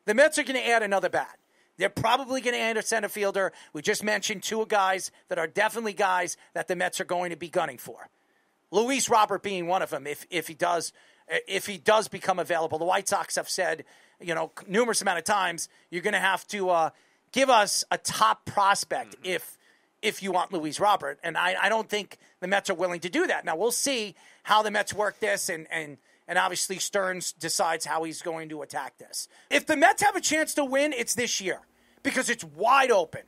the Mets are going to add another bat. They're probably going to add a center fielder. We just mentioned two guys that are definitely guys that the Mets are going to be gunning for. Luis Robert being one of them, if he does become available. The White Sox have said, numerous amount of times, you're going to have to give us a top prospect if you want Luis Robert. And I don't think the Mets are willing to do that. Now, we'll see how the Mets work this, and obviously Stearns decides how he's going to attack this. If the Mets have a chance to win, it's this year because it's wide open.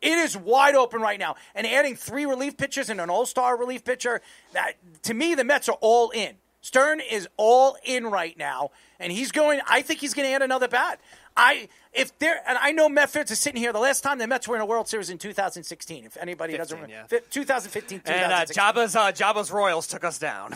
It is wide open right now. And adding 3 relief pitchers and an all-star relief pitcher, that to me, the Mets are all in. Stern is all in right now, and I think he's going to add another bat. And I know Met fans are sitting here. The last time the Mets were in a World Series in 2016, if anybody doesn't remember. 2015, 2016. And Jabba's Royals took us down.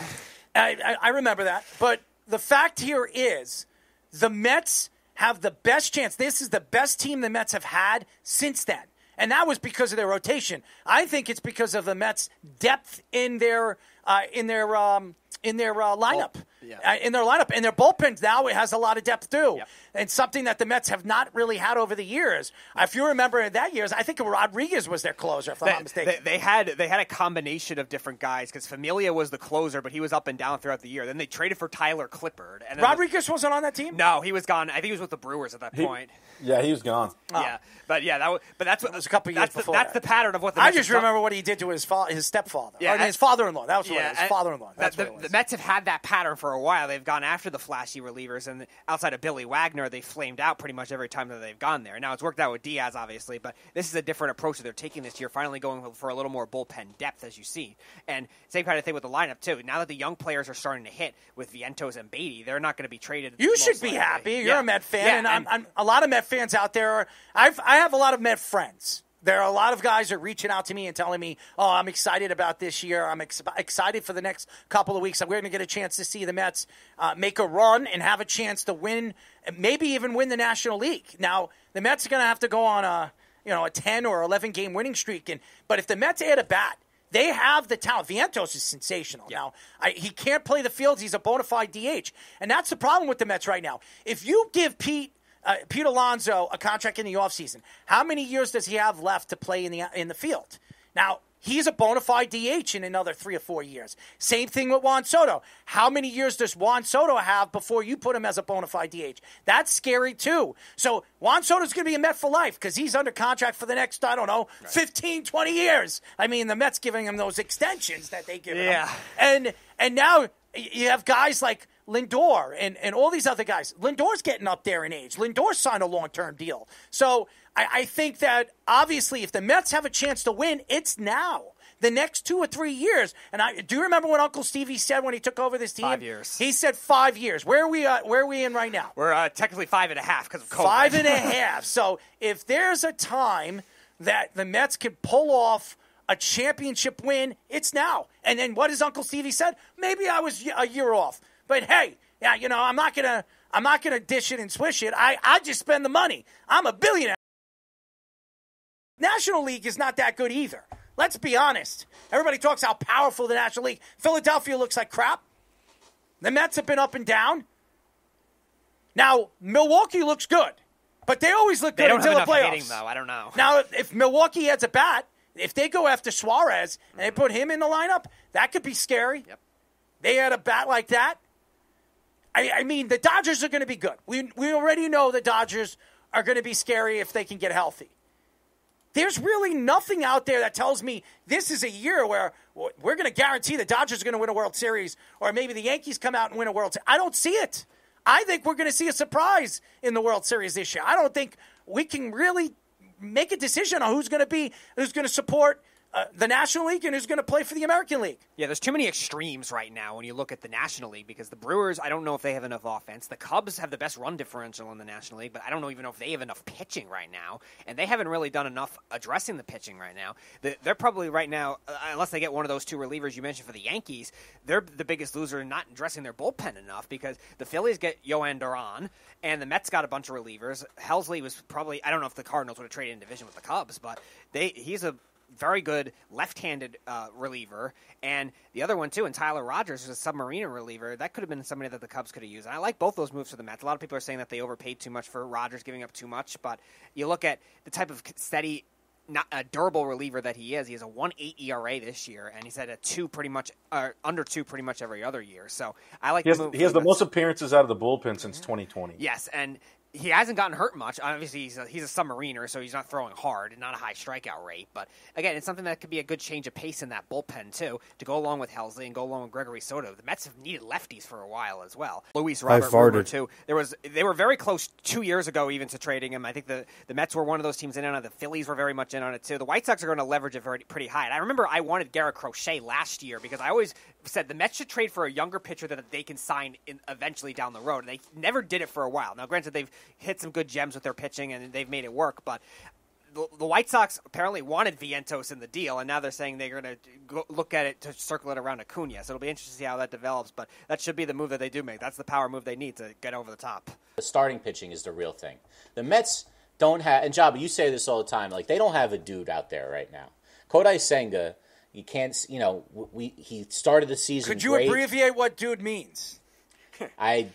I remember that. But the fact here is the Mets have the best chance. This is the best team the Mets have had since then. And that was because of their rotation. I think it's because of the Mets' depth in their lineup. In their lineup. And their bullpen now has a lot of depth, too. Yep. And something that the Mets have not really had over the years. If you remember that years, I think Rodriguez was their closer, if I'm not mistaken. They had a combination of different guys because Familia was the closer, but he was up and down throughout the year. Then they traded for Tyler Clippard. And Rodriguez wasn't on that team? No, he was gone. I think he was with the Brewers at that point. Yeah, he was gone. Oh. Yeah, but that's what it was a couple years before. That's the pattern of what the Mets I just remember what he did to his stepfather. Yeah, his father-in-law. That was what it was. His father-in-law. That's what it was. The Mets have had that pattern for a while. They've gone after the flashy relievers, and outside of Billy Wagner, they flamed out pretty much every time that they've gone there. Now, it's worked out with Diaz, obviously, but this is a different approach that they're taking this year, finally going for a little more bullpen depth, as you see. And same kind of thing with the lineup, too. Now that the young players are starting to hit with Vientos and Beatty, they're not going to be traded. You should be happy. You're a Met fan, and I'm a lot of Met fans out there. I have a lot of Met friends. There are a lot of guys that are reaching out to me and telling me, I'm excited about this year. I'm excited for the next couple of weeks. We're going to get a chance to see the Mets make a run and have a chance to win, maybe even win the National League. Now, the Mets are going to have to go on a 10 or 11 game winning streak. But if the Mets add a bat, they have the talent. Vientos is sensational. Yeah. Now, he can't play the fields. He's a bona fide DH. And that's the problem with the Mets right now. If you give Pete Alonso a contract in the offseason, how many years does he have left to play in the field? Now, he's a bona fide DH in another 3 or 4 years. Same thing with Juan Soto. How many years does Juan Soto have before you put him as a bona fide DH? That's scary, too. So Juan Soto's going to be a Met for life because he's under contract for the next, 15, 20 years. I mean, the Mets giving him those extensions that they give him. And now you have guys like Lindor and all these other guys. Lindor's getting up there in age. Lindor signed a long-term deal. So I think that, obviously, if the Mets have a chance to win, it's now. The next 2 or 3 years. And do you remember what Uncle Stevie said when he took over this team? 5 years. He said 5 years. Where are we in right now? We're technically 5.5 because of COVID. 5.5. So if there's a time that the Mets can pull off a championship win, it's now. And then what has Uncle Stevie said? Maybe I was a year off. But hey, I'm not gonna dish it and swish it. I just spend the money. I'm a billionaire. National League is not that good either. Let's be honest. Everybody talks how powerful the National League. Philadelphia looks like crap. The Mets have been up and down. Now, Milwaukee looks good, but they always look good until the playoffs. They don't have enough hitting, though. I don't know. Now, if Milwaukee has a bat, if they go after Suarez and they put him in the lineup, that could be scary. Yep. They had a bat like that. I mean, the Dodgers are going to be good. We already know the Dodgers are going to be scary if they can get healthy. There's really nothing out there that tells me this is a year where we're going to guarantee the Dodgers are going to win a World Series or maybe the Yankees come out and win a World Series. I don't see it. I think we're going to see a surprise in the World Series this year. I don't think we can really make a decision on who's going to support the National League and who's going to play for the American League. Yeah, there's too many extremes right now when you look at the National League because the Brewers, I don't know if they have enough offense. The Cubs have the best run differential in the National League, but I don't even know if they have enough pitching right now, and they haven't really done enough addressing the pitching right now. They're probably right now, unless they get one of those 2 relievers you mentioned for the Yankees, they're the biggest loser in not addressing their bullpen enough because the Phillies get Yohan Duran, and the Mets got a bunch of relievers. Helsley was probably, I don't know if the Cardinals would have traded in division with the Cubs, but he's a very good left-handed reliever, and the other one too, and Tyler Rogers is a submariner reliever. That could have been somebody that the Cubs could have used. And I like both those moves for the Mets. A lot of people are saying that they overpaid too much for Rogers, giving up too much, but you look at the type of steady, not a durable reliever that he is. He has a 1.8 ERA this year, and he's at a 2 pretty much, under 2 pretty much every other year. So I like. He has the most appearances out of the bullpen since 2020. Yes, and he hasn't gotten hurt much. Obviously, he's a submariner, so he's not throwing hard and not a high strikeout rate. But again, it's something that could be a good change of pace in that bullpen too, to go along with Helsley and go along with Gregory Soto. The Mets have needed lefties for a while as well. Luis Robert Rumor too. They were very close 2 years ago even to trading him. I think the Mets were one of those teams in on it. The Phillies were very much in on it too. The White Sox are going to leverage it pretty high. And I remember I wanted Garrett Crochet last year because I always said the Mets should trade for a younger pitcher that they can sign eventually down the road. And they never did it for a while. Now, granted, they've hit some good gems with their pitching and they've made it work, but the White Sox apparently wanted Vientos in the deal, and now they're saying they're going to look at it to circle it around Acuna. So it'll be interesting to see how that develops, but that should be the move that they do make. That's the power move they need to get over the top. The starting pitching is the real thing. The Mets don't have, and Jabba, you say this all the time, like they don't have a dude out there right now. Kodai Senga, you can't, he started the season Could you great. abbreviate what dude means? I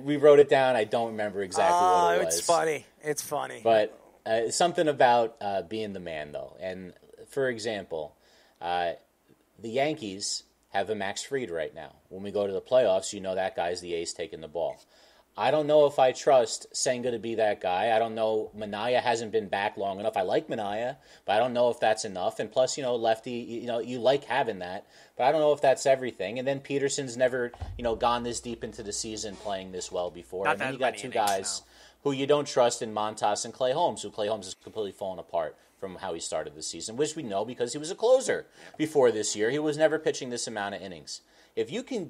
rewrote it down. I don't remember exactly what it was. It's funny. But something about being the man, though. And, for example, the Yankees have a Max Fried right now. When we go to the playoffs, that guy's the ace taking the ball. I don't know if I trust Senga to be that guy. I don't know. Minaya hasn't been back long enough. I like Minaya, but I don't know if that's enough. And plus, lefty, you like having that, but I don't know if that's everything. And then Peterson's never, gone this deep into the season playing this well before. Not and then that you got many two innings, guys no. who you don't trust in Montas and Clay Holmes, who Clay Holmes has completely fallen apart from how he started the season, which we know because he was a closer before this year. He was never pitching this amount of innings. If you can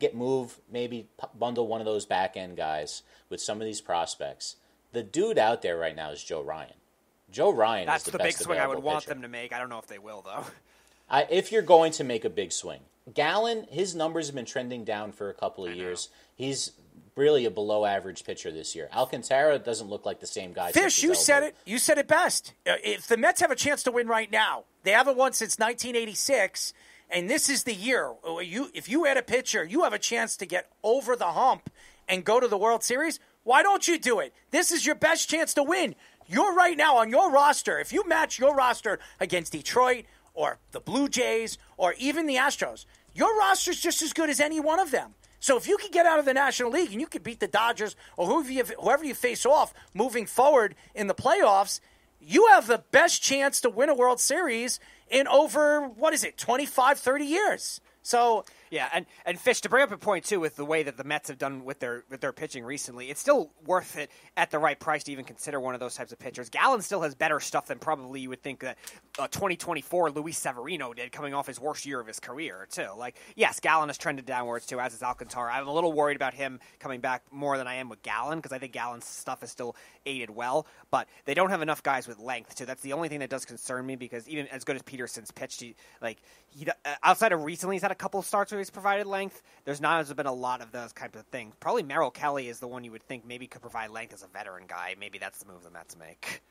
maybe bundle one of those back-end guys with some of these prospects, the dude out there right now is Joe Ryan. Joe Ryan That's is the best best big swing I would want pitcher. them to make. I don't know if they will, though. If you're going to make a big swing. Gallen, his numbers have been trending down for a couple of years. He's really a below-average pitcher this year. Alcantara doesn't look like the same guy. Fish, you said it. You said it best. If the Mets have a chance to win right now, they haven't won since 1986, and this is the year. If you add a pitcher, you have a chance to get over the hump and go to the World Series. Why don't you do it? This is your best chance to win. You're right now on your roster. If you match your roster against Detroit or the Blue Jays or even the Astros, your roster's just as good as any one of them. So if you could get out of the National League and you could beat the Dodgers or whoever you face off moving forward in the playoffs, you have the best chance to win a World Series in over, 25, 30 years. So yeah, and Fish, to bring up a point too with the way that the Mets have done with their pitching recently, it's still worth it at the right price to even consider one of those types of pitchers. Gallen still has better stuff than probably you would think that 2024 Luis Severino did, coming off his worst year of his career too. Like, yes, Gallen has trended downwards too, as is Alcantara. I'm a little worried about him coming back more than I am with Gallen because I think Gallen's stuff is still aided well, but they don't have enough guys with length too. That's the only thing that does concern me because even as good as Peterson's pitched, he outside of recently he's had a couple of starts where he's provided length. There's not been a lot of those kinds of things. Probably Merrill Kelly is the one you would think maybe could provide length as a veteran guy. Maybe that's the move the Mets make.